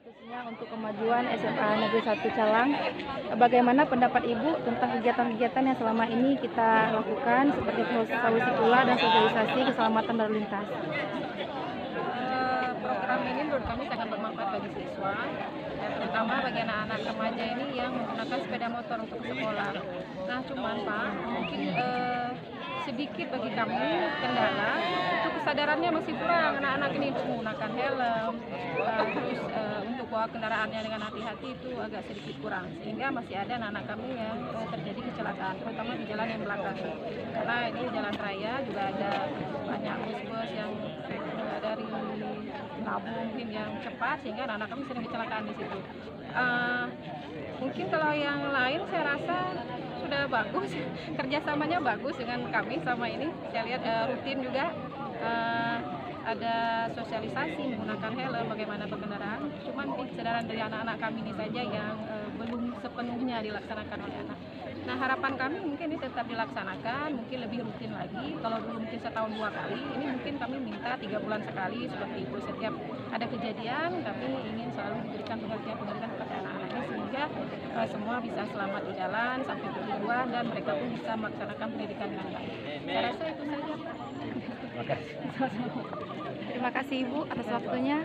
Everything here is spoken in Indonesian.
khususnya untuk kemajuan SMA Negeri 1 Calang. Bagaimana pendapat Ibu tentang kegiatan-kegiatan yang selama ini kita lakukan seperti solusi pula dan sosialisasi keselamatan lalu lintas? Program ini menurut kami sangat bermanfaat bagi siswa, dan terutama bagi anak-anak remaja ini yang menggunakan sepeda motor untuk ke sekolah. Nah, cuman Pak, mungkin sedikit bagi kami kendala, itu kesadarannya masih kurang anak-anak ini untuk menggunakan helm, terus untuk bawa kendaraannya dengan hati-hati itu agak sedikit kurang, sehingga masih ada anak-anak kami yang terjadi kecelakaan, terutama di jalan yang belakang. Karena ini jalan raya juga ada banyak bus-bus yang dari Labu mungkin yang cepat, sehingga anak-anak kami sering kecelakaan di situ. Mungkin kalau yang lain saya rasa sudah bagus, kerjasamanya bagus dengan kami sama ini. Saya lihat rutin juga ada sosialisasi menggunakan helm, bagaimana berkendaraan. Cuman kesadaran dari anak-anak kami ini saja yang belum sepenuhnya dilaksanakan oleh anak. Nah, harapan kami mungkin ini tetap dilaksanakan, mungkin lebih rutin lagi. Kalau dulu mungkin setahun 2 kali, ini mungkin kami minta 3 bulan sekali seperti itu. Setiap ada kejadian, kami ingin selalu diberikan pengertian kepada anak-anak ini, sehingga semua bisa selamat di jalan sampai tujuan dan mereka pun bisa melaksanakan pendidikan dengan baik. Saya rasa itu saja, Pak. Terima kasih Ibu atas waktunya.